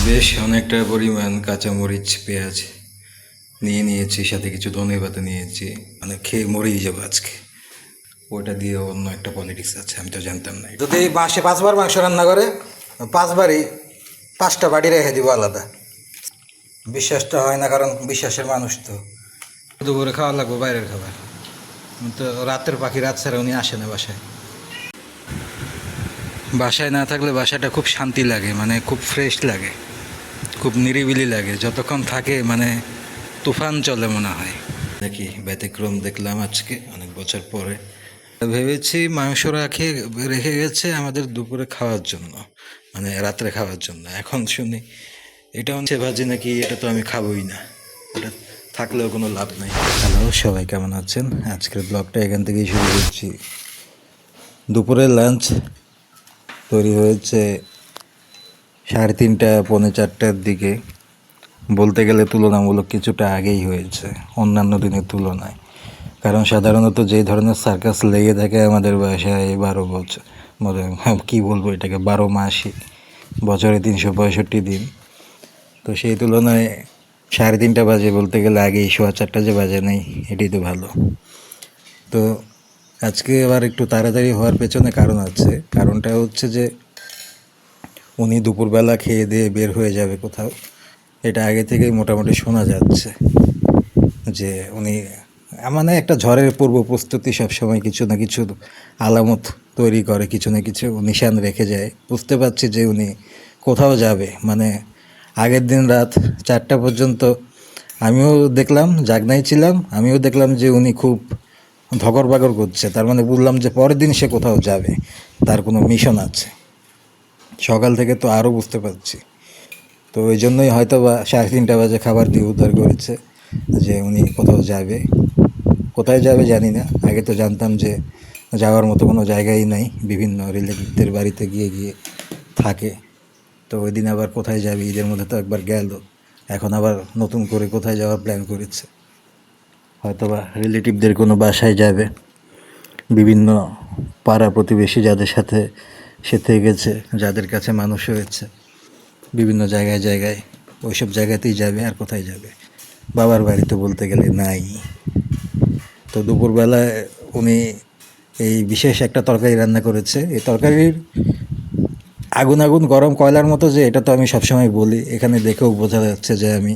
বেশ অনেকটা পরিমাণ কাঁচামরিচ পেঁয়াজ নিয়েছি, সাথে কিছু ধনেপাতা নিয়েছি। মানে খেয়ে মরেই যাবো আজকে। ওটা দিয়ে অন্য একটা পলিটিক্স আছে, আমি তো জানতাম না। যদি মাসে 5 বার মাংস রান্না করে 5 বারই 5টা বাড়ি রেখে দিব আলাদা। বিশ্বাসটা হয় না, কারণ বিশ্বাসের মানুষ তো। দুপুরে খাওয়া লাগবে বাইরের খাবার। তো রাতের পাখি, রাত ছাড়া উনি আসে না বাসায়। বাসায় না থাকলে বাসাটা খুব শান্তি লাগে, মানে খুব ফ্রেশ লাগে, খুব নিরিবিলি লাগে। যতক্ষণ থাকে মানে তুফান চলে মনে হয়। দেখি ব্যতিক্রম দেখলাম আজকে অনেক বছর পরে। ভেবেছি মাংস রেখে গেছে আমাদের দুপুরে খাওয়ার জন্য, মানে রাত্রে খাওয়ার জন্য। এখন শুনি এটা হচ্ছে ভাজি নাকি, এটা তো আমি খাবোই না, এটা থাকলেও কোনো লাভ নাই। হ্যালো সবাই, কেমন আছেন? আজকের ব্লগটা এখান থেকেই শুরু করছি। দুপুরের লাঞ্চ তৈরি হয়েছে 3:30 পৌনে 4টার দিকে। বলতে গেলে তুলনামূলক কিছুটা আগেই হয়েছে অন্যান্য দিনের তুলনায়। কারণ সাধারণত যে ধরনের সার্কাস লেগে থাকে আমাদের বাসায় 12 বছর, মানে কী বলবো এটাকে, 12 মাসই, বছরে 365 দিন। তো সেই তুলনায় 3:30 বাজে বলতে গেলে আগেই, 4:15 যে বাজে নেই, এটাই তো ভালো। তো আজকে আবার একটু তাড়াতাড়ি হওয়ার পেছনে কারণ আছে। কারণটা হচ্ছে যে উনি দুপুরবেলা খেয়ে দিয়ে বের হয়ে যাবে কোথাও, এটা আগে থেকেই মোটামুটি শোনা যাচ্ছে। যে উনি মানে একটা ঝড়ের পূর্ব প্রস্তুতি সবসময় কিছু না কিছু আলামত তৈরি করে, কিছু না কিছু নিশান রেখে যায়। বুঝতে পারছি যে উনি কোথাও যাবে। মানে আগের দিন রাত 4টা পর্যন্ত আমিও দেখলাম, জাগনাই ছিলাম, আমিও দেখলাম যে উনি খুব ধকর বাকর করছে। তার মানে বললাম যে পরের দিন সে কোথাও যাবে, তার কোনো মিশন আছে। সকাল থেকে তো আরও বুঝতে পারছি। তো ওই জন্যই হয়তো বা 3:30 বাজে খাবার দিয়ে উদ্ধার করেছে যে উনি কোথাও যাবে। কোথায় যাবে জানি না। আগে তো জানতাম যে যাওয়ার মতো কোনো জায়গাই নাই, বিভিন্ন রিলেটিভদের বাড়িতে গিয়ে গিয়ে থাকে। তো ওই দিন আবার কোথায় যাবে, ঈদের মধ্যে তো একবার গেল, এখন আবার নতুন করে কোথায় যাওয়ার প্ল্যান করেছে। হয়তো বা রিলেটিভদের কোনো বাসায় যাবে, বিভিন্ন পাড়া প্রতিবেশী যাদের সাথে সে থেকেছে, যাদের কাছে মানুষ হয়েছে, বিভিন্ন জায়গায় জায়গায়, ওইসব জায়গাতেই যাবে। আর কোথায় যাবে? বাবার বাড়ি তো বলতে গেলে নাই। তো দুপুরবেলায় উনি এই বিশেষ একটা তরকারি রান্না করেছে। এই তরকারির আগুন আগুন গরম কয়লার মতো, যে এটা তো আমি সবসময় বলি। এখানে দেখেও বোঝা যাচ্ছে যে আমি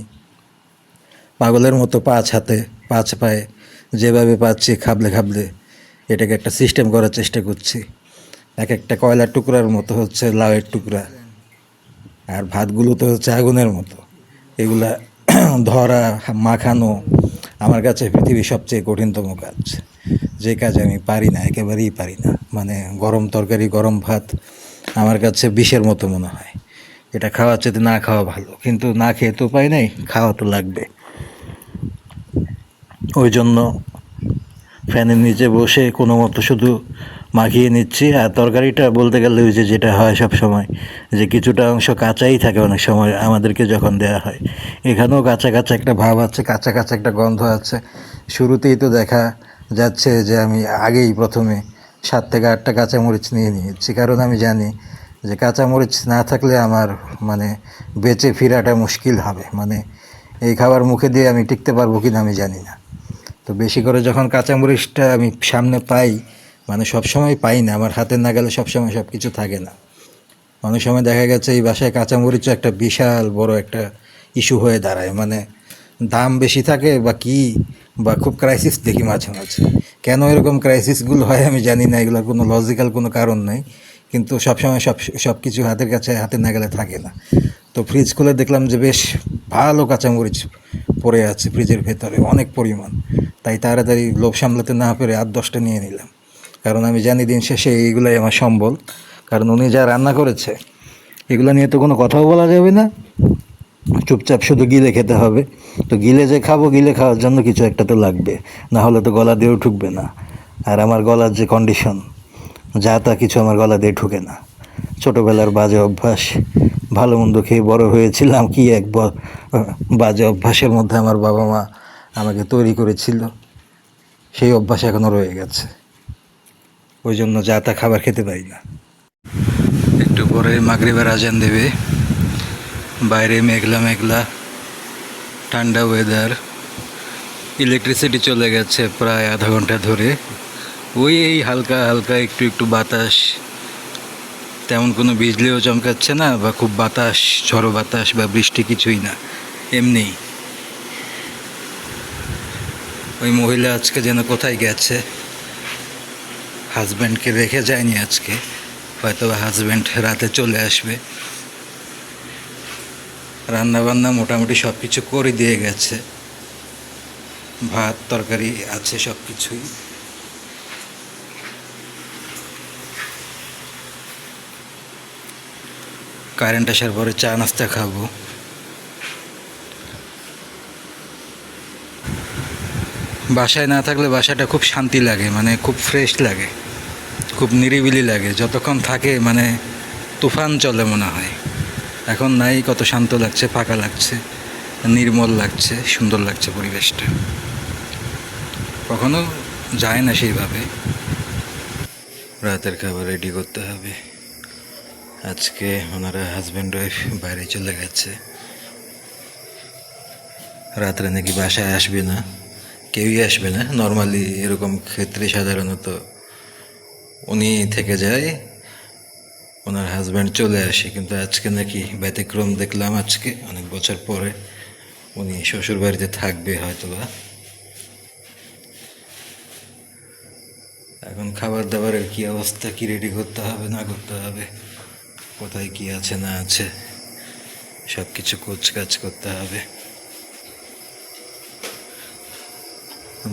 পাগলের মতো 5 পায়ে যেভাবে পাচ্ছি খাবলে খাবলে এটাকে একটা সিস্টেম করার চেষ্টা করছি। এক একটা কয়লার টুকরার মতো হচ্ছে লাউয়ের টুকরা, আর ভাতগুলো তো হচ্ছে আগুনের মতো। এগুলা ধরা, মাখানো আমার কাছে পৃথিবীর সবচেয়ে কঠিনতম কাজ। যে কাজ আমি পারি না, একেবারেই পারি না। মানে গরম তরকারি, গরম ভাত আমার কাছে বিষের মতো মনে হয়। এটা খাওয়ার চেয়ে না খাওয়া ভালো, কিন্তু না খেয়ে তো উপায় নেই, খাওয়া তো লাগবে। ওই জন্য ফ্যানের নিচে বসে কোনো মতো শুধু মাখিয়ে নিচ্ছি। আর তরকারিটা বলতে গেলে ওই যে যেটা হয় সব সময়, যে কিছুটা অংশ কাঁচাই থাকে অনেক সময় আমাদেরকে যখন দেয়া হয়। এখানেও কাঁচা কাঁচা একটা ভাব আছে, কাঁচা কাঁচা একটা গন্ধ আছে। শুরুতেই তো দেখা যাচ্ছে যে আমি আগেই প্রথমে 7 থেকে 8টা কাঁচামরিচ নিয়ে নিয়েছি, কারণ আমি জানি যে কাঁচামরিচ না থাকলে আমার মানে বেঁচে ফেরাটা মুশকিল হবে। মানে এই খাবার মুখে দিয়ে আমি টিকতে পারবো কিনা আমি জানি না। তো বেশি করে যখন কাঁচামরিচটা আমি সামনে পাই, মানে সব সময় পাই না, আমার হাতে না গেলে সব সময় সব কিছু থাকে না। অনেক সময় দেখা গেছে এই বাসায় কাঁচামরিচও একটা বিশাল বড় একটা ইস্যু হয়ে দাঁড়ায়। মানে দাম বেশি থাকে বা কি, বা খুব ক্রাইসিস দেখি মাঝে মাঝে। কেন এরকম ক্রাইসিসগুলো হয় আমি জানি না, এগুলোর কোনো লজিক্যাল কোনো কারণ নেই। কিন্তু সবসময় সব কিছু হাতের কাছে, হাতে না গেলে থাকে না। তো ফ্রিজ খুলে দেখলাম যে বেশ ভালো কাঁচামরিচ পড়ে আছে ফ্রিজের ভেতরে, অনেক পরিমাণ। তাই তাড়াতাড়ি লোভ সামলাতে না পেরে 8-10টা নিয়ে নিলাম, কারণ আমি জানি দিন শেষে এইগুলাই আমার সম্বল। কারণ উনি যা রান্না করেছে এগুলো নিয়ে তো কোনো কথাও বলা যাবে না, চুপচাপ শুধু গিলে খেতে হবে। তো গিলে যে খাবো, গিলে খাওয়ার জন্য কিছু একটা তো লাগবে, না হলে তো গলা দিয়েও ঢুকবে না। আর আমার গলার যে কন্ডিশন, যা তা কিছু আমার গলা দিয়ে ঢুকে না। ছোটোবেলার বাজে অভ্যাস, ভালো মন্দ খেয়ে বড় হয়েছিলাম, কি এক বাজে অভ্যাসের মধ্যে আমার বাবা মা আমাকে তৈরি করেছিল। সেই অভ্যাস এখনও রয়ে গেছে, ওই জন্য যা তা খাবার খেতে পারি না। একটু পরে মাগরিবের আজান দেবে, বাইরে মেঘলা মেঘলা, ঠান্ডা ওয়েদার। ইলেকট্রিসিটি চলে গেছে প্রায় আধা ঘন্টা ধরে। ওই এই হালকা হালকা একটু একটু বাতাস, তেমন কোনো বিজলিও চমকাচ্ছে না বা খুব বাতাস, ঝড়ো বাতাস বা বৃষ্টি কিছুই না, এমনি। ওই মহিলা আজকে যেন কোথায় গেছে, হাজব্যান্ডকে রেখে যায়নি আজকে, হয়তো হাজব্যান্ড রাতে চলে আসবে। রান্নাবান্না মোটামুটি সব কিছু করে দিয়ে গেছে, ভাত তরকারি আছে সব কিছুই। কারেন্ট আসার পরে চা নাস্তা খাবো। বাসায় না থাকলে বাসাটা খুব শান্তি লাগে, মানে খুব ফ্রেশ লাগে, খুব নিরিবিলি লাগে। যতক্ষণ থাকে মানে তুফান চলে মনে হয়। এখন নাই, কত শান্ত লাগছে, ফাঁকা লাগছে, নির্মল লাগছে, সুন্দর লাগছে পরিবেশটা। কখনো যায় না সেইভাবে। রাতের খাবার রেডি করতে হবে। আজকে ওনারা হাজব্যান্ড ওয়াইফ বাইরে চলে গেছে, রাত্রে নাকি বাসায় আসবে না, কেউই আসবে না। নর্মালি এরকম ক্ষেত্রে সাধারণত উনি থেকে যায়, ওনার হাজব্যান্ড চলে আসে। কিন্তু আজকে নাকি ব্যতিক্রম দেখলাম, আজকে অনেক বছর পরে উনি শ্বশুর বাড়িতে থাকবে হয়তোবা। এখন খাবার দাবারের কি অবস্থা, কি রেডি করতে হবে না করতে হবে, কোথায় কি আছে না আছে, সব কিছু কোচকাজ করতে হবে।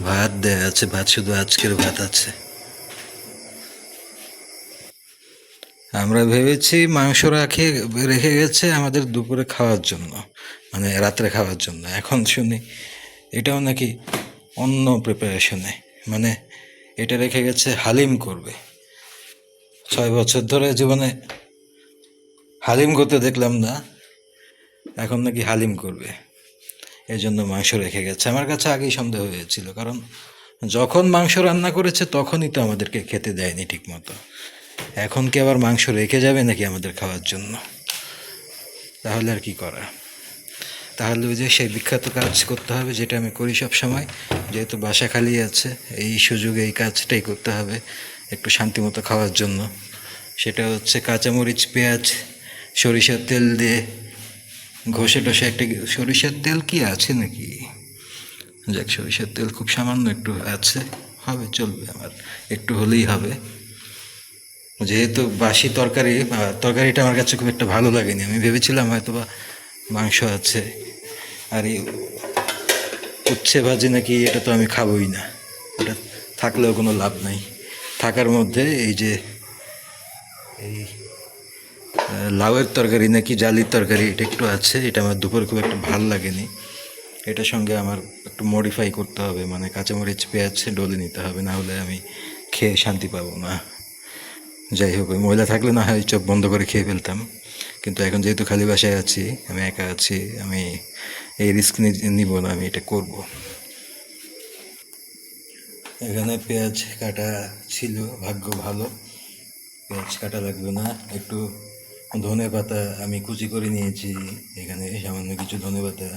ভাত দেয়া আছে, ভাত শুধু আজকের ভাত আছে। আমরা ভেবেছি মাংস রেখে গেছে আমাদের দুপুরে খাওয়ার জন্য, মানে রাত্রে খাওয়ার জন্য। এখন শুনি এটাও নাকি অন্য প্রিপারেশনে, মানে এটা রেখে গেছে হালিম করবে। 6 বছর ধরে জীবনে হালিম করতে দেখলাম না, এখন নাকি হালিম করবে, এই জন্য মাংস রেখে গেছে। আমার কাছে আগেই সন্দেহ হয়েছিল, কারণ যখন মাংস রান্না করেছে তখনই তো আমাদেরকে খেতে দেয়নি ঠিক মতো। এখন কি আবার মাংস রেখে যাবে নাকি আমাদের খাওয়ার জন্য? তাহলে আর কি করা? তাহলে ওই যে সেই বিখ্যাত কাজ করতে হবে, যেটা আমি করি সব সময়, যেহেতু বাসা খালি আছে, এই সুযোগে এই কাজটাই করতে হবে একটু শান্তিমতো খাওয়ার জন্য। সেটা হচ্ছে কাঁচামরিচ, পেঁয়াজ, সরিষার তেল দিয়ে ঘষে টষে একটা, সরিষার তেল কি আছে নাকি, যাক সরিষার তেল খুব সামান্য একটু আছে, হবে, চলবে, আমার একটু হলেই হবে। যেহেতু বাসি তরকারিটা আমার কাছে খুব একটা ভালো লাগেনি, আমি ভেবেছিলাম হয়তো বা মাংস আছে। আর এই উচ্ছে ভাজি নাকি, এটা তো আমি খাবোই না, এটা থাকলেও কোনো লাভ নাই। থাকার মধ্যে এই যে এই লাউয়ের তরকারি নাকি জালির তরকারি, এটা একটু আছে, এটা আমার দুপুরে খুব একটা ভালো লাগেনি। এটার সঙ্গে আমার একটু মডিফাই করতে হবে, মানে কাঁচামরিচ পেঁয়াজ ডলে নিতে হবে, না হলে আমি খেয়ে শান্তি পাবো না। যাই হোক, ওই মহিলা থাকলে না হয় চোখ বন্ধ করে খেয়ে ফেলতাম, কিন্তু এখন যেহেতু খালি বাসায় আছি, আমি একা আছি, আমি এই রিস্ক নিব না, আমি এটা করব। এখানে পেঁয়াজ কাটা ছিল, ভাগ্য ভালো, পেঁয়াজ কাটা লাগবে না। একটু ধনে পাতা আমি কুচি করে নিয়েছি, এখানে সামান্য কিছু ধনে পাতা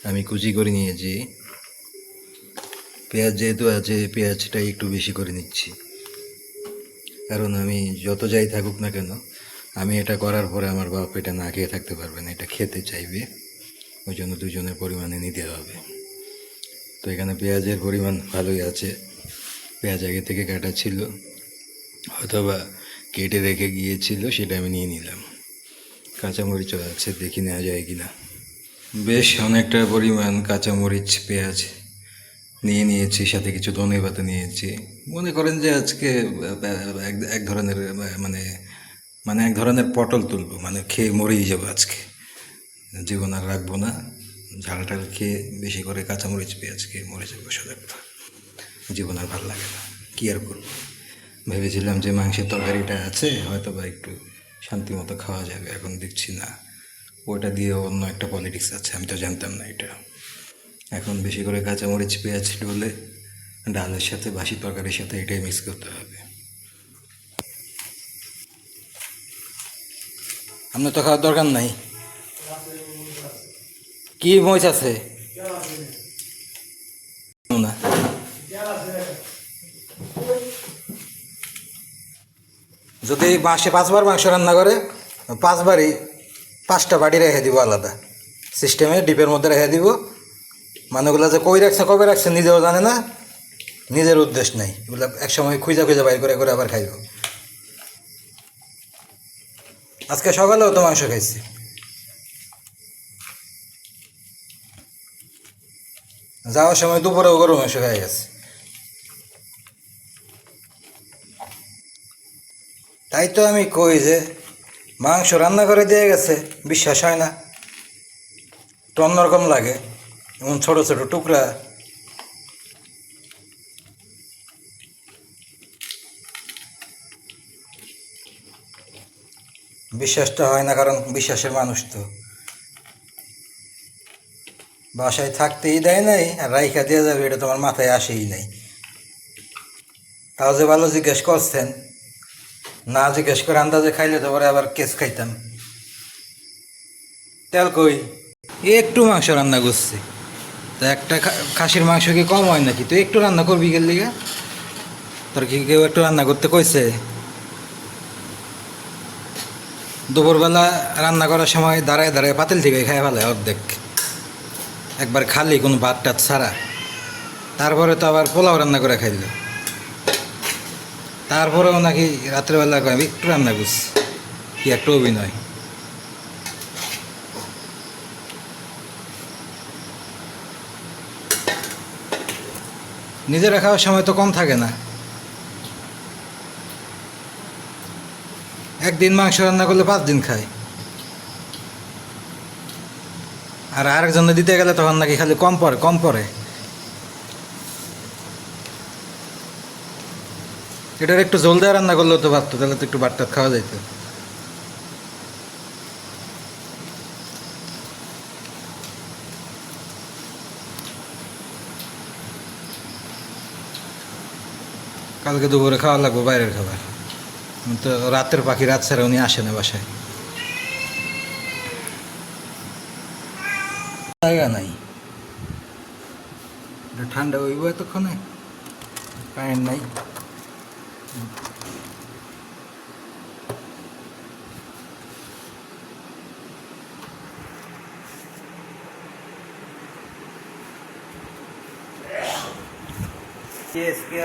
আমি কুচি করে নিয়েছি। পেঁয়াজ যেহেতু আছে, পেঁয়াজটাই একটু বেশি করে নিচ্ছি, কারণ আমি যত যাই থাকুক না কেন, আমি এটা করার পরে আমার বাপ এটা না খেয়ে থাকতে পারবে না, এটা খেতে চাইবে, ওই জন্য দুজনের পরিমাণে নিতে হবে। তো এখানে পেঁয়াজের পরিমাণ ভালোই আছে, পেঁয়াজ আগে থেকে কাটা ছিল, অথবা কেটে রেখে গিয়েছিল, সেটা আমি নিয়ে নিলাম। কাঁচামরিচও আছে, দেখি নেওয়া যায় কিনা। বেশ অনেকটা পরিমাণ কাঁচামরিচ পেঁয়াজ নিয়ে নিয়েছি, সাথে কিছু ধনে পাতা নিয়েছি। মনে করেন যে আজকে এক ধরনের মানে মানে এক ধরনের পটল তুলবো, মানে খেয়ে মরেই যাবো আজকে, জীবন আর রাখবো না। ঝাল টাল খেয়ে বেশি করে কাঁচামরিচ পেঁয়াজ খেয়ে মরে যাবো, সোজা কথা। জীবন আর ভালো লাগে না, কী আর করবো। ভেবেছিলাম যে মাংসের তরকারিটা আছে, হয়তো বা একটু শান্তি মতো খাওয়া যাবে, এখন দেখছি না, ওটা দিয়ে অন্য একটা পলিটিক্স আছে, আমি তো জানতাম না এটা। এখন বেশি করে কাঁচামরিচ পেঁয়াজ ডলে ডালের সাথে, বাসি তরকারির সাথে এটাই মিক্স করতে হবে। আপনার তো খাওয়ার দরকার নাই, কি মরিচ আছে না? যদি মাসে 5 বার মাংস রান্না করে 5 বারই 5টা বাটি রেখে দিব আলাদা সিস্টেমে, ডিপের মধ্যে রেখে দিব। মানে ওগুলো যে কই রাখছে কবে রাখছে নিজেও জানে না, নিজের উদ্দেশ্য নেই, ওগুলো একসময় খুঁজা খুঁজা বাইর করে করে আবার খাইব। আজকে সকালেও তো মাংস খাইছি। যাওয়ার সময় দুপুরেও গরু মাংস খাই গেছে। তাই তো আমি কই যে মাংস রান্না করে দিয়ে গেছে, বিশ্বাস হয় না, একটু অন্যরকম লাগে। এমন ছোট ছোট টুকরা, বিশ্বাসটা হয় না, কারণ বিশ্বাসের মানুষ তো বাসায় থাকতেই দেয় নাই, আর রাইখা দিয়ে যাবে এটা তোমার মাথায় আসেই নাই। তাও যে ভালো জিজ্ঞেস করছেন, না জিজ্ঞেস করে আন্দাজে খাইলে তো পরে আবার কেস খাইতাম। তেল কই, একটু মাংস রান্না করছি, তো একটা খাসির মাংস কি কম হয় নাকি? তুই একটু রান্না করবি গেল লিগা? তোর কি কেউ একটু রান্না করতে কইছে? দুপুরবেলা রান্না করার সময় দাঁড়ায় দাঁড়ায় পাতিল থেকে খাই ফেলে অর্ধেক, একবার খালি কোনো ভাত টাত ছাড়া। তারপরে তো আবার পোলাও রান্না করে খাইল, তারপরেও নাকি রাত্রেবেলা আমি একটু রান্না করছি। কি একটা অভিনয়! নিজেরা খাওয়ার সময় তো কম থাকে না। একদিন মাংস রান্না করলে 5 দিন খায়, আর আরেকজনে দিতে গেলে তখন নাকি খালি কম পড়ে। এটার একটু জল দিয়ে রান্না করলেও তো পারতো, তাহলে তো একটু ভাত টাত খাওয়া যাইত। কালকে দুপুরে খাওয়া লাগবে বাইরের খাবার, তো রাতের পাখি, রাত ছাড়া উনি আসে না বাসায়, জায়গা নাই। ঠান্ডা হইব এতক্ষণে, কারেন্ট নাই।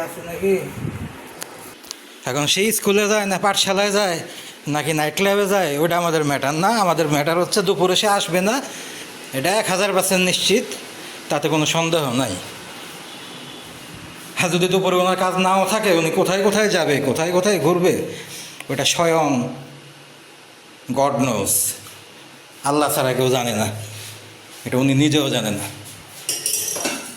আছে নাকি? এখন সেই স্কুলে যায় না পাঠশালায় যায় নাকি নাইট ক্লাবে যায়, ওটা আমাদের ম্যাটার না। আমাদের ম্যাটার হচ্ছে দুপুরে সে আসবে না, এটা 1000% নিশ্চিত, তাতে কোনো সন্দেহ নাই। হ্যাঁ, যদি দুপুরে ওনার কাজ নাও থাকে, উনি কোথায় কোথায় যাবে, কোথায় কোথায় ঘুরবে, ওটা স্বয়ং গড নোস, আল্লাহ ছাড়া কেউ জানে না, এটা উনি নিজেও জানে না।